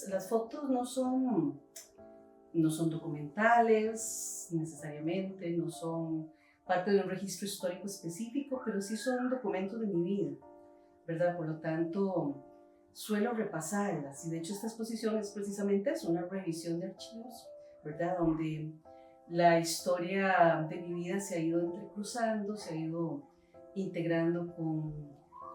las fotos no son documentales necesariamente, no son parte de un registro histórico específico, pero sí son documentos de mi vida, ¿verdad? Por lo tanto, suelo repasarlas y de hecho esta exposición es precisamente eso, una revisión de archivos, ¿verdad? Donde la historia de mi vida se ha ido entrecruzando, se ha ido integrando con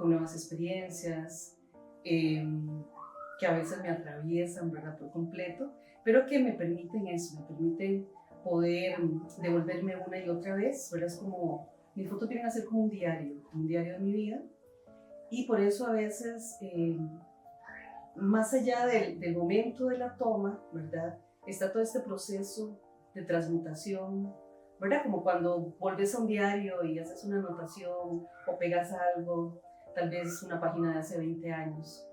nuevas experiencias que a veces me atraviesan, ¿verdad? Por completo, pero que me permiten eso, me permiten poder devolverme una y otra vez, ¿verdad? Es como, mis fotos vienen a ser como un diario de mi vida, y por eso a veces, más allá del momento de la toma, ¿verdad? Está todo este proceso de transmutación, ¿verdad? Como cuando volves a un diario y haces una anotación o pegas algo, tal vez una página de hace 20 años,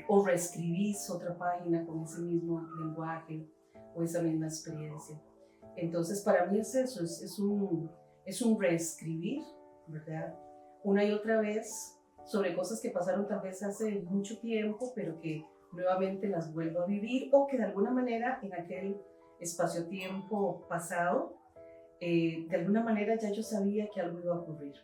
o reescribís otra página con ese mismo lenguaje o esa misma experiencia. Entonces, para mí es eso, es un reescribir, ¿verdad? Una y otra vez sobre cosas que pasaron tal vez hace mucho tiempo, pero que nuevamente las vuelvo a vivir o que de alguna manera en aquel espacio-tiempo pasado, de alguna manera ya yo sabía que algo iba a ocurrir,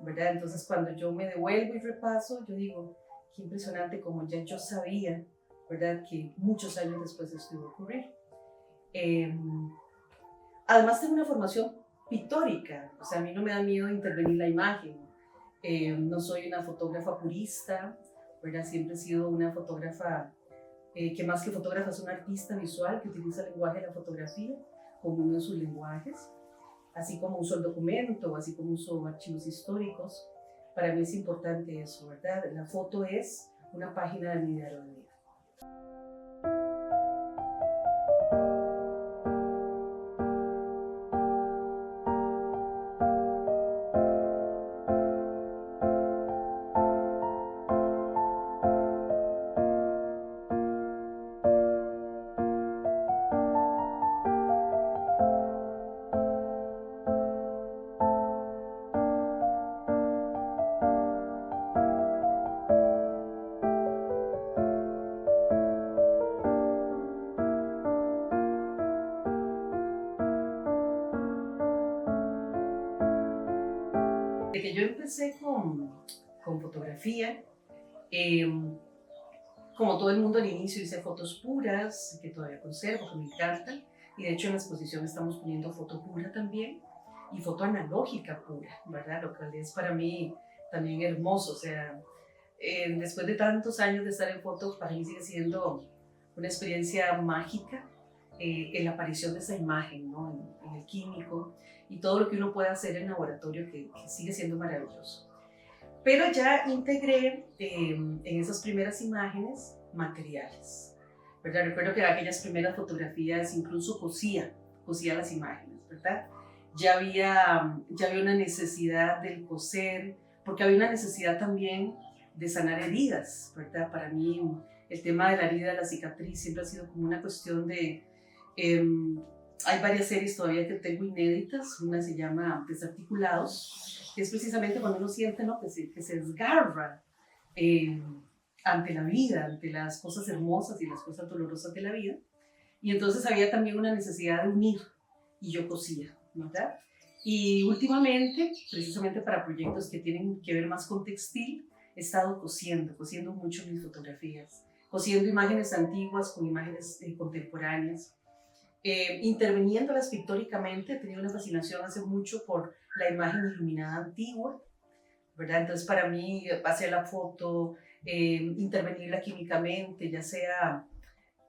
¿verdad? Entonces cuando yo me devuelvo y repaso, yo digo, qué impresionante como ya yo sabía, ¿verdad? Que muchos años después esto iba a ocurrir. Eh, Además tengo una formación pictórica, o sea, a mí no me da miedo intervenir la imagen. No soy una fotógrafa purista, ¿verdad? Siempre he sido una fotógrafa que más que fotógrafa es una artista visual que utiliza el lenguaje de la fotografía como uno de sus lenguajes, así como uso el documento, así como uso archivos históricos. Para mí es importante eso, ¿verdad? La foto es una página de mi diario de vida. De que yo empecé con fotografía, eh, como todo el mundo al inicio hice fotos puras, que todavía conservo, que me encantan, y de hecho en la exposición estamos poniendo foto pura también, y foto analógica pura, ¿verdad? Lo cual es para mí también hermoso, o sea, después de tantos años de estar en foto, para mí sigue siendo una experiencia mágica en la aparición de esa imagen, ¿no? En el químico, y todo lo que uno puede hacer en laboratorio que sigue siendo maravilloso. Pero ya integré en esas primeras imágenes materiales, ¿verdad? Recuerdo que en aquellas primeras fotografías incluso cosía las imágenes, ¿verdad? Ya había una necesidad del coser, porque había una necesidad también de sanar heridas, ¿verdad? Para mí el tema de la herida, de la cicatriz, siempre ha sido como una cuestión de... hay varias series todavía que tengo inéditas, una se llama Desarticulados, que es precisamente cuando uno siente, ¿no? que se desgarra eh, ante la vida, ante las cosas hermosas y las cosas dolorosas de la vida. Y entonces había también una necesidad de unir, y yo cosía, ¿verdad? Y últimamente, precisamente para proyectos que tienen que ver más con textil, he estado cosiendo mucho mis fotografías, cosiendo imágenes antiguas con imágenes contemporáneas, interviniéndolas pictóricamente. He tenido una fascinación hace mucho por la imagen iluminada antigua, ¿verdad? Entonces para mí hacer la foto, intervenirla químicamente, ya sea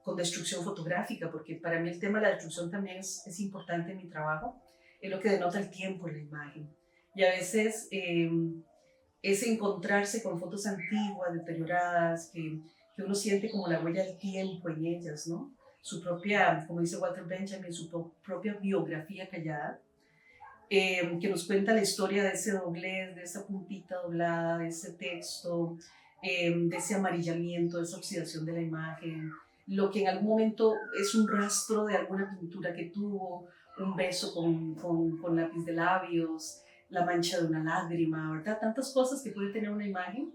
con destrucción fotográfica, porque para mí el tema de la destrucción también es importante en mi trabajo, es lo que denota el tiempo en la imagen. Y a veces es encontrarse con fotos antiguas, deterioradas, que uno siente como la huella del tiempo en ellas, ¿no? Su propia, como dice Walter Benjamin, su propia biografía callada, que nos cuenta la historia de ese doblez, de esa puntita doblada, de ese texto, de ese amarillamiento, de esa oxidación de la imagen, lo que en algún momento es un rastro de alguna pintura que tuvo, un beso con lápiz de labios, la mancha de una lágrima, ¿verdad? Tantas cosas que puede tener una imagen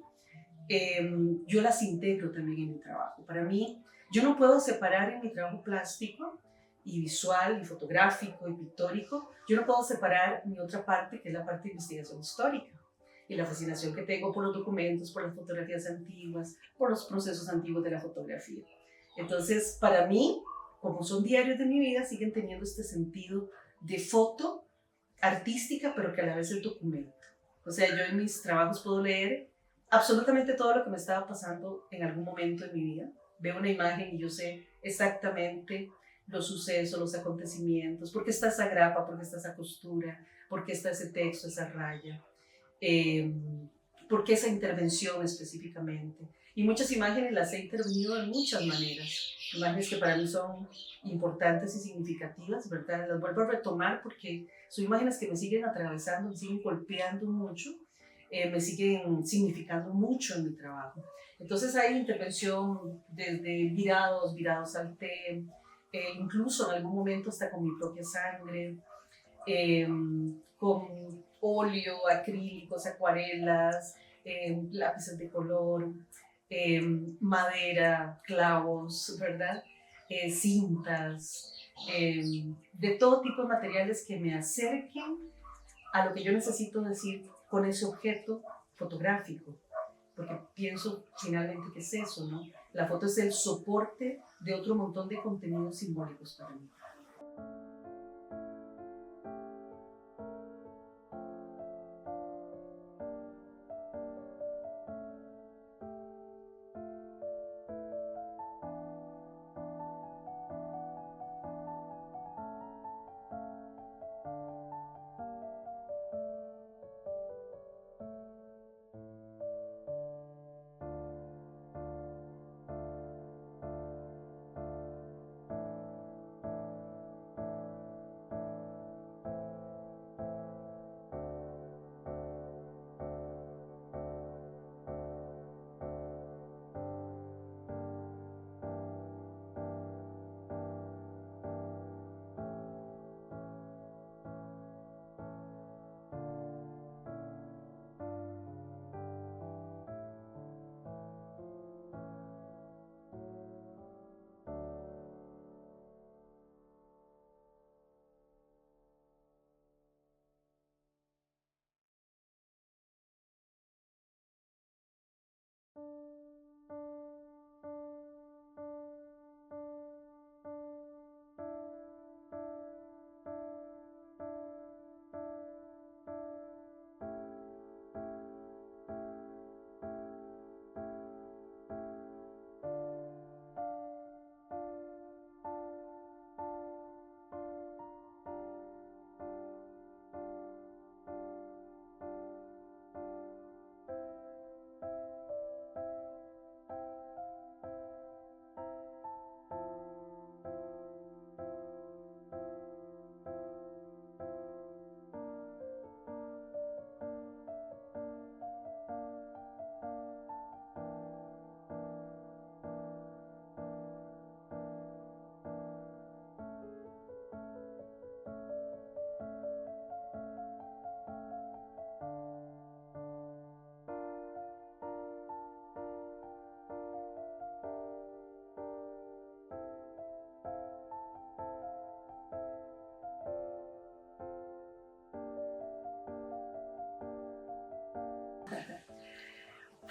yo las integro también en mi trabajo. Para mí, yo no puedo separar en mi trabajo plástico y visual y fotográfico y pictórico, yo no puedo separar mi otra parte, que es la parte de investigación histórica y la fascinación que tengo por los documentos, por las fotografías antiguas, por los procesos antiguos de la fotografía. Entonces, para mí, como son diarios de mi vida, siguen teniendo este sentido de foto artística, pero que a la vez es documento. O sea, yo en mis trabajos puedo leer absolutamente todo lo que me estaba pasando en algún momento de mi vida. Veo una imagen y yo sé exactamente los sucesos, los acontecimientos, por qué está esa grapa, por qué está esa costura, por qué está ese texto, esa raya, eh, por qué esa intervención específicamente. Y muchas imágenes las he intervenido de muchas maneras. Imágenes que para mí son importantes y significativas, ¿verdad? Las vuelvo a retomar porque son imágenes que me siguen atravesando, me siguen golpeando mucho, me siguen significando mucho en mi trabajo. Entonces hay intervención desde virados al té, incluso en algún momento hasta con mi propia sangre, eh, con óleo, acrílicos, acuarelas, lápices de color, eh, madera, clavos, ¿verdad? Cintas, de todo tipo de materiales que me acerquen a lo que yo necesito decir con ese objeto fotográfico, porque pienso finalmente que es eso, ¿no? La foto es el soporte de otro montón de contenidos simbólicos para mí.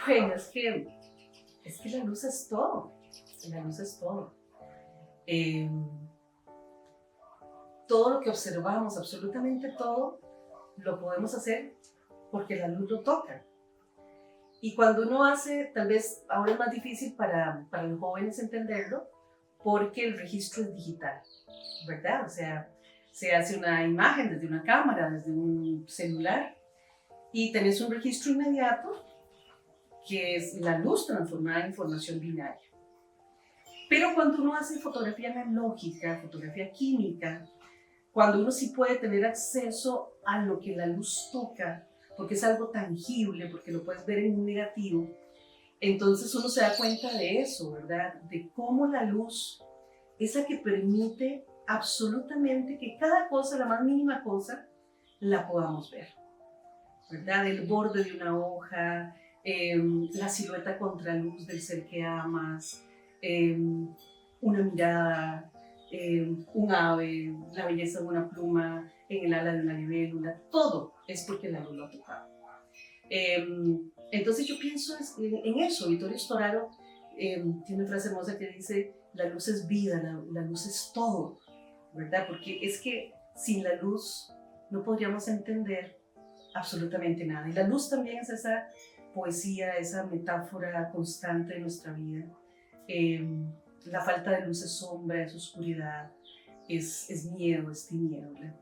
Bueno, es que la luz es todo, la luz es todo. Eh, Todo lo que observamos, absolutamente todo, lo podemos hacer porque la luz lo toca. Y cuando uno hace, tal vez ahora es más difícil para los jóvenes entenderlo, porque el registro es digital, ¿verdad? O sea, se hace una imagen desde una cámara, desde un celular, y tenés un registro inmediato que es la luz transformada en información binaria. Pero cuando uno hace fotografía analógica, fotografía química, cuando uno sí puede tener acceso a lo que la luz toca, porque es algo tangible, porque lo puedes ver en un negativo, entonces uno se da cuenta de eso, ¿verdad? De cómo la luz es la que permite absolutamente que cada cosa, la más mínima cosa, la podamos ver, ¿verdad? El borde de una hoja, la silueta contraluz del ser que amas, una mirada, un ave, la belleza de una pluma en el ala de una libélula, todo es porque la luz lo ha tocado. Entonces yo pienso en eso. Vittorio Storaro tiene una frase hermosa que dice: la luz es vida, la luz es todo, ¿verdad? Porque es que sin la luz no podríamos entender absolutamente nada. Y la luz también es esa poesía, esa metáfora constante de nuestra vida. La falta de luz es sombra, es oscuridad, es miedo, es tiniebla.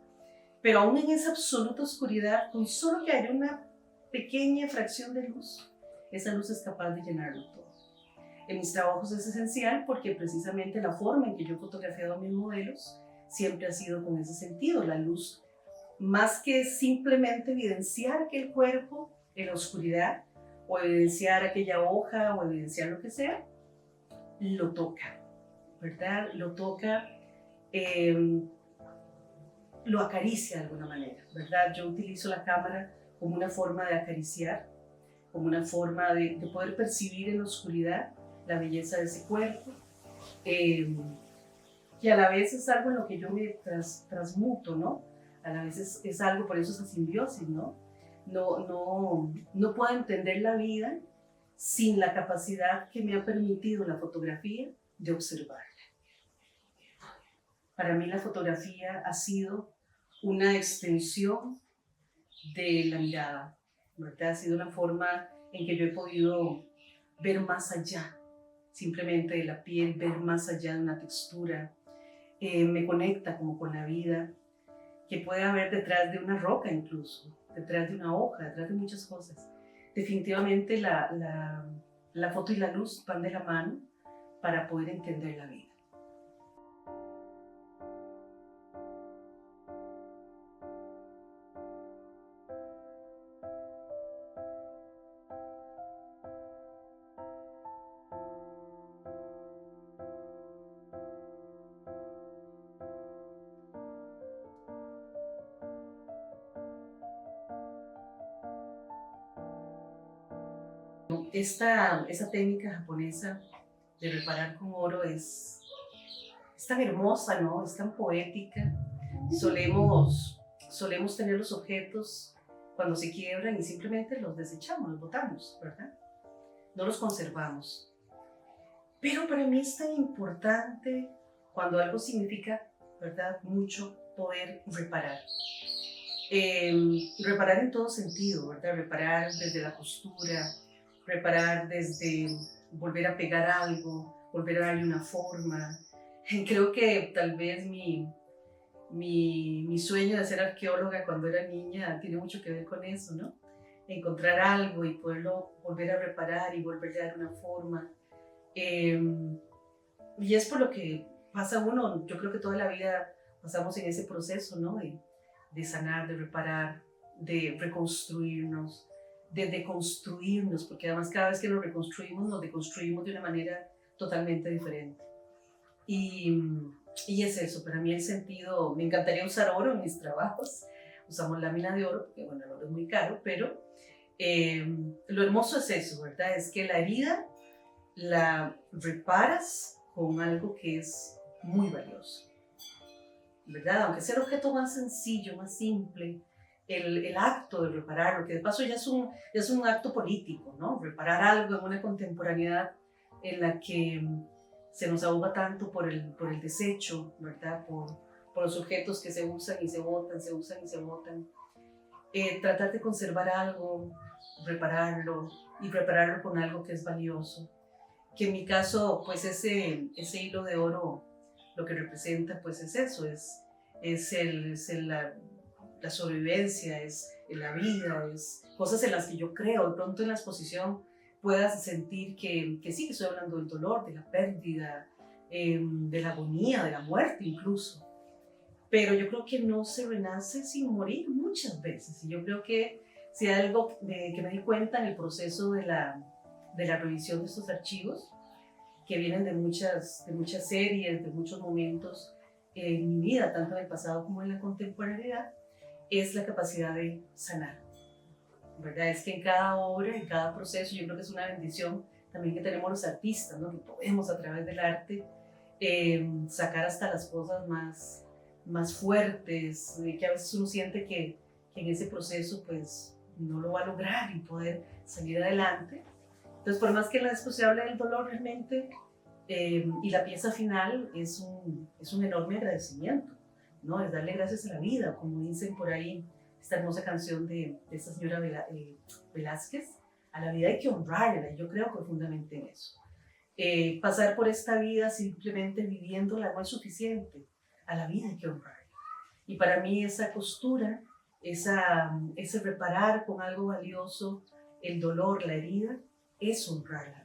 Pero aún en esa absoluta oscuridad, con solo que haya una pequeña fracción de luz, esa luz es capaz de llenarlo todo. En mis trabajos es esencial porque precisamente la forma en que yo he fotografiado a mis modelos siempre ha sido con ese sentido. La luz, más que simplemente evidenciar aquel cuerpo en la oscuridad, o evidenciar aquella hoja, o evidenciar lo que sea, lo toca, ¿verdad? Lo toca, lo acaricia de alguna manera, ¿verdad? Yo utilizo la cámara como una forma de acariciar, como una forma de poder percibir en la oscuridad la belleza de ese cuerpo, que a la vez es algo en lo que yo me transmuto, ¿no? A la vez es algo, por eso esa simbiosis, ¿no? No puedo entender la vida sin la capacidad que me ha permitido la fotografía de observarla. Para mí la fotografía ha sido una extensión de la mirada, ¿verdad? Ha sido una forma en que yo he podido ver más allá, simplemente de la piel, ver más allá de una textura. Me conecta como con la vida, que puede haber detrás de una roca incluso, detrás de una hoja, detrás de muchas cosas. Definitivamente la foto y la luz van de la mano para poder entender la vida. Esa técnica japonesa de reparar con oro es tan hermosa, ¿no? Es tan poética. Solemos tener los objetos cuando se quiebran y simplemente los desechamos, los botamos, ¿verdad? No los conservamos. Pero para mí es tan importante cuando algo significa, ¿verdad?, mucho, poder reparar. Reparar en todo sentido, ¿verdad? Reparar desde la costura, reparar desde volver a pegar algo, volver a darle una forma. Creo que tal vez mi sueño de ser arqueóloga cuando era niña tiene mucho que ver con eso, ¿no? Encontrar algo y poderlo volver a reparar y volverle a dar una forma. Y es por lo que pasa uno, yo creo que toda la vida pasamos en ese proceso, ¿no? De sanar, de reparar, de reconstruirnos, de deconstruirnos, porque además cada vez que nos reconstruimos, nos deconstruimos de una manera totalmente diferente. Y es eso, para mí el sentido, me encantaría usar oro en mis trabajos, usamos lámina de oro, porque bueno, el oro es muy caro, pero lo hermoso es eso, ¿verdad? Es que la herida la reparas con algo que es muy valioso, ¿verdad? Aunque sea el objeto más sencillo, más simple, el acto de repararlo, que de paso ya es un acto político, ¿no? Reparar algo en una contemporaneidad en la que se nos ahoga tanto por el desecho, ¿verdad? Por los objetos que se usan y se botan, se usan y se botan. Tratar de conservar algo, repararlo y prepararlo con algo que es valioso. Que en mi caso, pues ese hilo de oro lo que representa, pues es eso, la sobrevivencia, es la vida, es cosas en las que yo creo. De pronto en la exposición puedas sentir que sí, que estoy hablando del dolor, de la pérdida, de la agonía, de la muerte incluso. Pero yo creo que no se renace sin morir muchas veces. Y yo creo que si hay algo que me di cuenta en el proceso de la revisión de estos archivos, que vienen de muchas series, de muchos momentos en mi vida, tanto en el pasado como en la contemporaneidad, es la capacidad de sanar. ¿verdad? Es que en cada obra, en cada proceso, yo creo que es una bendición también que tenemos los artistas, ¿no? Que podemos a través del arte sacar hasta las cosas más fuertes, que a veces uno siente que en ese proceso pues no lo va a lograr y poder salir adelante. Entonces, por más que en la expo se hable del dolor realmente, y la pieza final es un enorme agradecimiento, ¿no? Es darle gracias a la vida, como dicen por ahí, esta hermosa canción de esta señora Velázquez, a la vida hay que honrarla, y yo creo profundamente en eso. Pasar por esta vida simplemente viviéndola no es suficiente, a la vida hay que honrarla. Y para mí esa costura, ese reparar con algo valioso, el dolor, la herida, es honrarla.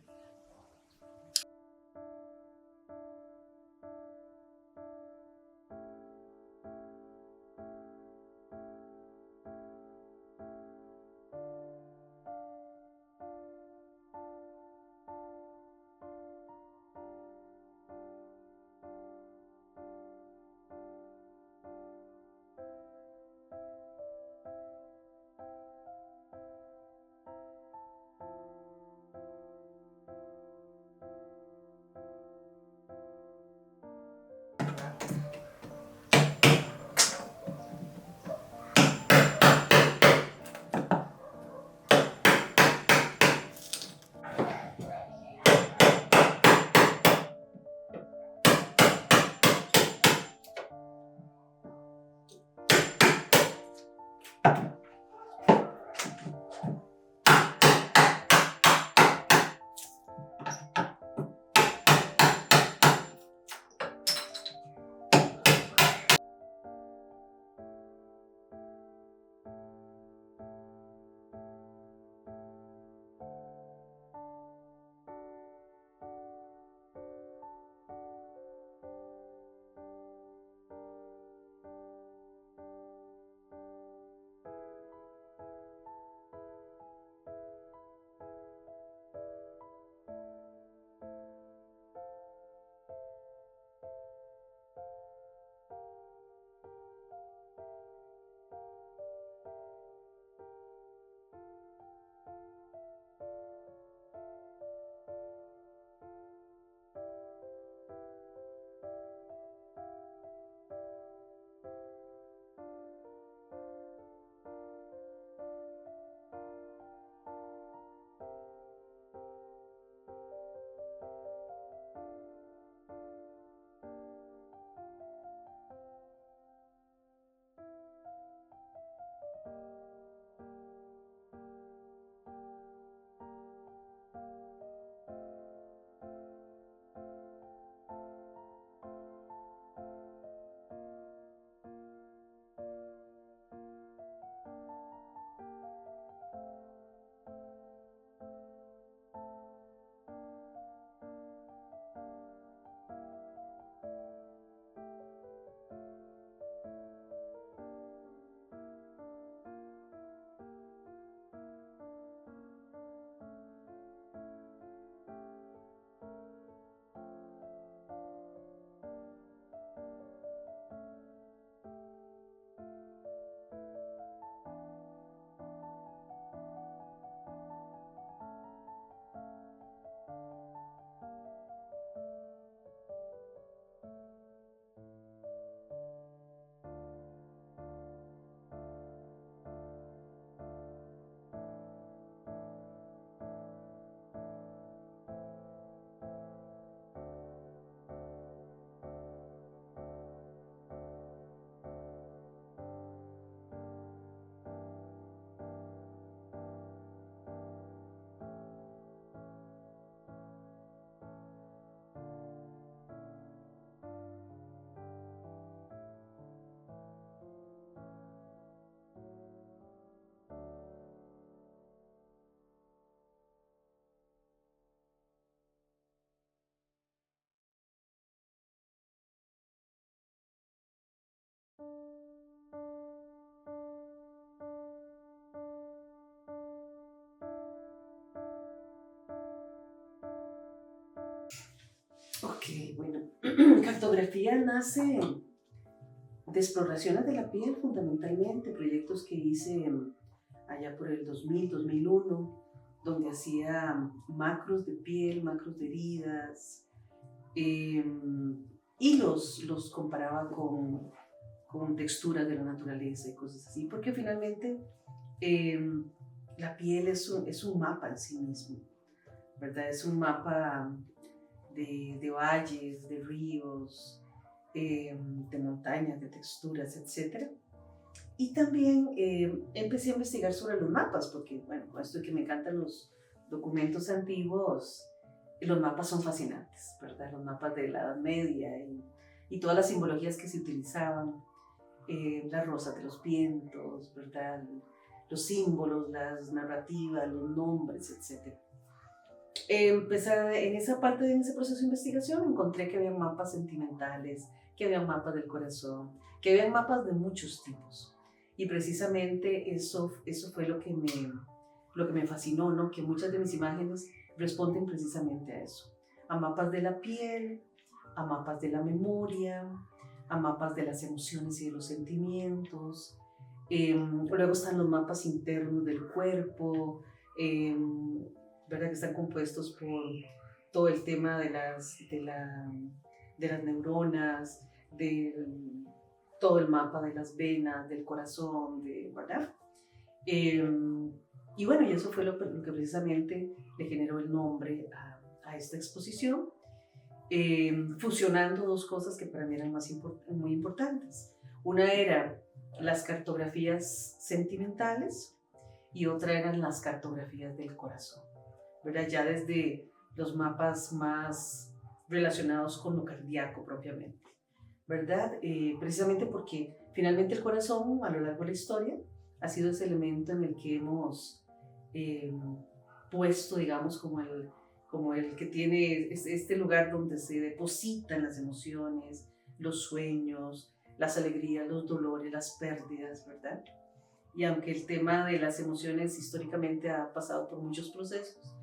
Ok, bueno, cartografía nace de exploraciones de la piel fundamentalmente, proyectos que hice allá por el 2000, 2001, donde hacía macros de piel, macros de heridas, eh, y los comparaba con texturas de la naturaleza y cosas así, porque finalmente eh, la piel es un mapa en sí mismo, ¿verdad? Es un mapa de valles, de ríos, de montañas, de texturas, etc. Y también empecé a investigar sobre los mapas, porque, bueno, con esto de que me encantan los documentos antiguos, los mapas son fascinantes, ¿verdad? Los mapas de la Edad Media y todas las simbologías que se utilizaban, las rosas de los vientos, ¿verdad? Los símbolos, las narrativas, los nombres, etc. En esa parte de ese proceso de investigación encontré que había mapas sentimentales, que había mapas del corazón, que había mapas de muchos tipos. Y precisamente eso fue lo que me fascinó, ¿no? Que muchas de mis imágenes responden precisamente a eso, a mapas de la piel, a mapas de la memoria, a mapas de las emociones y de los sentimientos. Luego están los mapas internos del cuerpo, ¿verdad? Que están compuestos por todo el tema de las neuronas, de todo el mapa de las venas, del corazón, ¿verdad? Y bueno, y eso fue lo que precisamente le generó el nombre a esta exposición, fusionando dos cosas que para mí eran muy importantes. Una era las cartografías sentimentales y otra eran las cartografías del corazón, ¿verdad? Ya desde los mapas más relacionados con lo cardíaco propiamente, ¿verdad? Precisamente porque finalmente el corazón a lo largo de la historia ha sido ese elemento en el que hemos puesto, digamos, como el que tiene este lugar donde se depositan las emociones, los sueños, las alegrías, los dolores, las pérdidas, ¿verdad? Y aunque el tema de las emociones históricamente ha pasado por muchos procesos,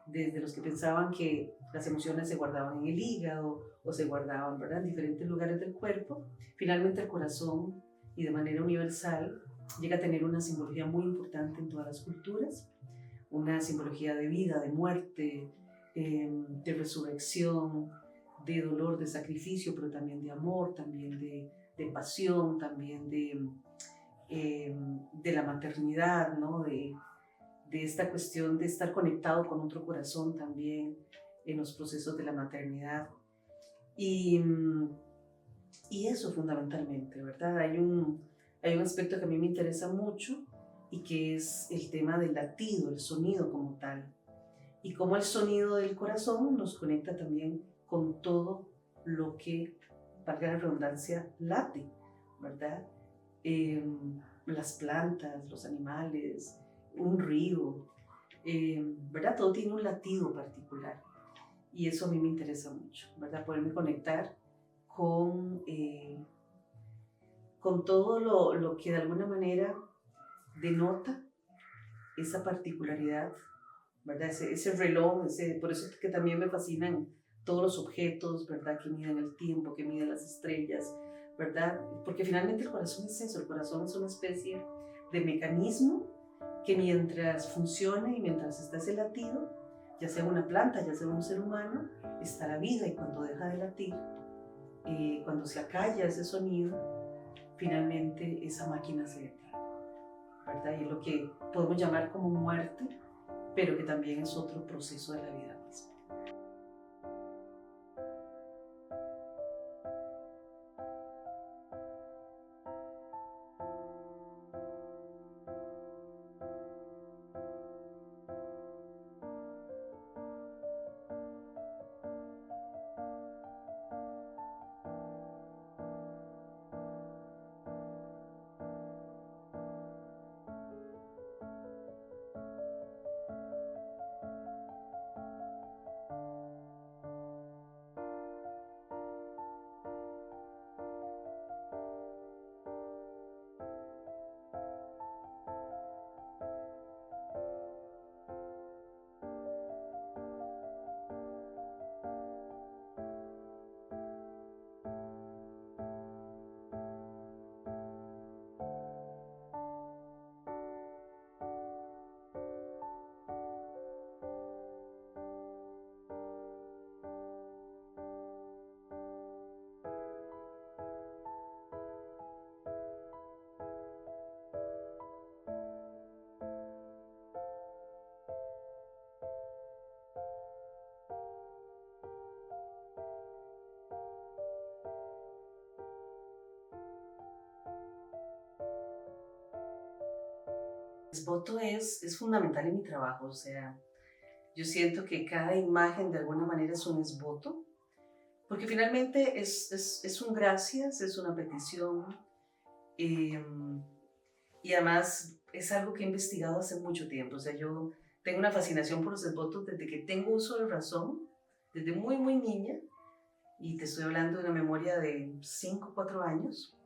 desde los que pensaban que las emociones se guardaban en el hígado o se guardaban, ¿verdad?, en diferentes lugares del cuerpo, finalmente el corazón, y de manera universal, llega a tener una simbología muy importante en todas las culturas, una simbología de vida, de muerte, de resurrección, de dolor, de sacrificio, pero también de amor, también de pasión, también de la maternidad, ¿no? De esta cuestión de estar conectado con otro corazón también en los procesos de la maternidad. Y eso fundamentalmente, ¿verdad? Hay un aspecto que a mí me interesa mucho y que es el tema del latido, el sonido como tal. Y cómo el sonido del corazón nos conecta también con todo lo que, valga la redundancia, late, ¿verdad? Las plantas, los animales, un río, ¿verdad? Todo tiene un latido particular y eso a mí me interesa mucho, ¿verdad? Poderme conectar con todo lo que de alguna manera denota esa particularidad, ¿verdad? Ese reloj, por eso es que también me fascinan todos los objetos, ¿verdad? Que miden el tiempo, que miden las estrellas, ¿verdad? Porque finalmente el corazón es eso, el corazón es una especie de mecanismo que mientras funcione y mientras está ese latido, ya sea una planta, ya sea un ser humano, está la vida, y cuando deja de latir, cuando se acalla ese sonido, finalmente esa máquina se detiene, ¿verdad? Y es lo que podemos llamar como muerte, pero que también es otro proceso de la vida misma. El voto es fundamental en mi trabajo, o sea, yo siento que cada imagen de alguna manera es un esboto, porque finalmente es un gracias, es una petición, eh, y además es algo que he investigado hace mucho tiempo. O sea, yo tengo una fascinación por los esbotos desde que tengo uso de razón, desde muy, muy niña, y te estoy hablando de una memoria de 5 o 4 años,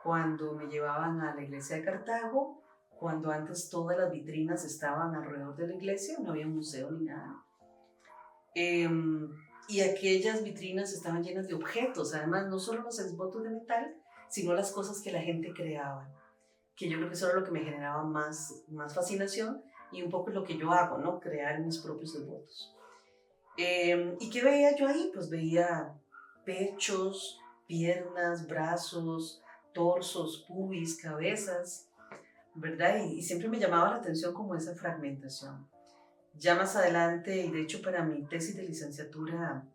cuando me llevaban a la iglesia de Cartago, cuando antes todas las vitrinas estaban alrededor de la iglesia, no había museo ni nada. Y aquellas vitrinas estaban llenas de objetos, además no solo los esbotos de metal, sino las cosas que la gente creaba, que yo creo que eso era lo que me generaba más fascinación y un poco lo que yo hago, ¿no? Crear mis propios esbotos. ¿Y qué veía yo ahí? Pues veía pechos, piernas, brazos, torsos, pubis, cabezas, ¿verdad? Y siempre me llamaba la atención como esa fragmentación. Ya más adelante, y de hecho para mi tesis de licenciatura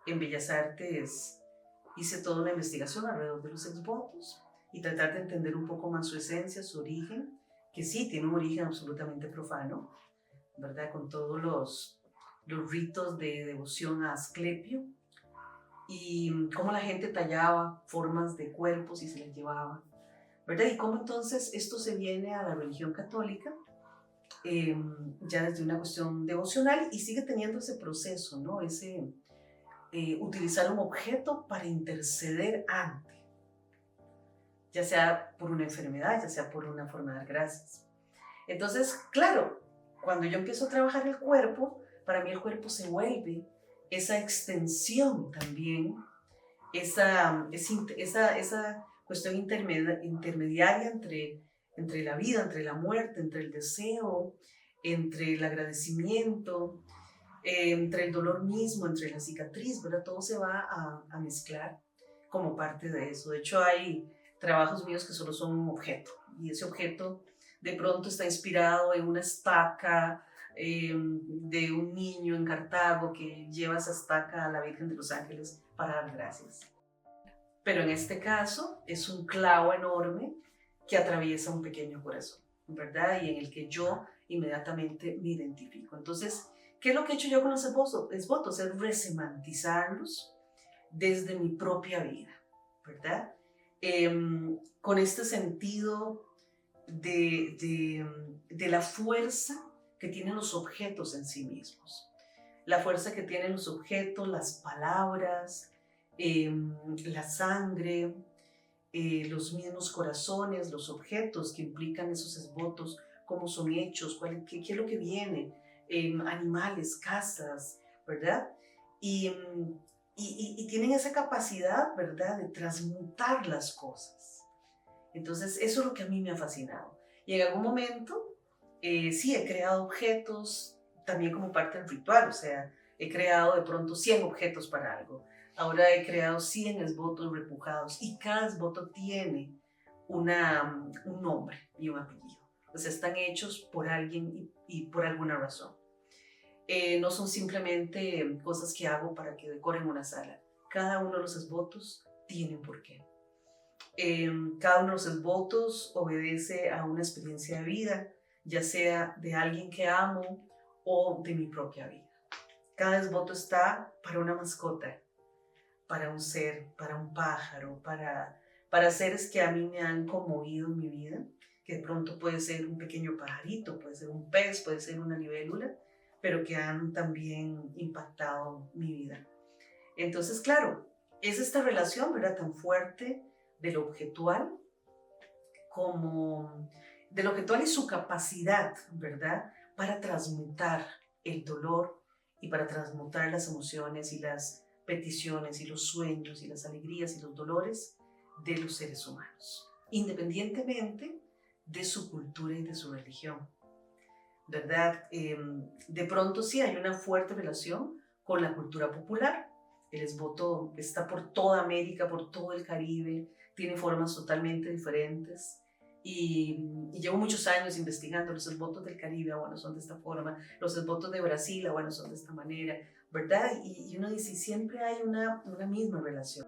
en Bellas Artes, hice toda una investigación alrededor de los exvotos y tratar de entender un poco más su esencia, su origen, que sí tiene un origen absolutamente profano, ¿verdad? Con todos los ritos de devoción a Asclepio y cómo la gente tallaba formas de cuerpos y se las llevaba, ¿verdad? Y cómo entonces esto se viene a la religión católica, ya desde una cuestión devocional y sigue teniendo ese proceso, ¿no? Utilizar un objeto para interceder ante, ya sea por una enfermedad, ya sea por una forma de dar gracias. Entonces, claro, cuando yo empiezo a trabajar el cuerpo, para mí el cuerpo se vuelve esa extensión también, esa cuestión intermediaria entre la vida, entre la muerte, entre el deseo, entre el agradecimiento, entre el dolor mismo, entre la cicatriz, ¿verdad? Todo se va a mezclar como parte de eso. De hecho, hay trabajos míos que solo son un objeto y ese objeto de pronto está inspirado en una estaca de un niño en Cartago que lleva esa estaca a la Virgen de los Ángeles para dar gracias. Pero en este caso es un clavo enorme que atraviesa un pequeño corazón, ¿verdad? Y en el que yo inmediatamente me identifico. Entonces, ¿qué es lo que he hecho yo con los esvotos? Es resemantizarlos desde mi propia vida, ¿verdad? Con este sentido de la fuerza que tienen los objetos en sí mismos. La fuerza que tienen los objetos, las palabras, la sangre, los mismos corazones, los objetos que implican esos esvotos, cómo son hechos, qué es lo que viene, animales, casas, ¿verdad? Y, y tienen esa capacidad, ¿verdad?, de transmutar las cosas. Entonces, eso es lo que a mí me ha fascinado. Y en algún momento, sí, he creado objetos también como parte del ritual, o sea, he creado de pronto 100 objetos para algo. Ahora he creado 100 esvotos repujados y cada esvoto tiene un nombre y un apellido. O sea, están hechos por alguien y por alguna razón. No son simplemente cosas que hago para que decoren una sala. Cada uno de los esvotos tiene un porqué. Cada uno de los esvotos obedece a una experiencia de vida, ya sea de alguien que amo o de mi propia vida. Cada esvoto está para una mascota, para un ser, para un pájaro, para seres que a mí me han conmovido en mi vida, que de pronto puede ser un pequeño pajarito, puede ser un pez, puede ser una libélula, pero que han también impactado mi vida. Entonces, claro, es esta relación, ¿verdad?, tan fuerte de lo objetual como de lo objetual y su capacidad, ¿verdad?, para transmutar el dolor y para transmutar las emociones y las peticiones y los sueños y las alegrías y los dolores de los seres humanos, independientemente de su cultura y de su religión, ¿verdad? De pronto sí hay una fuerte relación con la cultura popular. El esvoto está por toda América, por todo el Caribe, tiene formas totalmente diferentes. Y llevo muchos años investigando los esvotos del Caribe, bueno, son de esta forma, los esvotos de Brasil, bueno, son de esta manera, ¿verdad? Y uno dice, siempre hay una misma relación.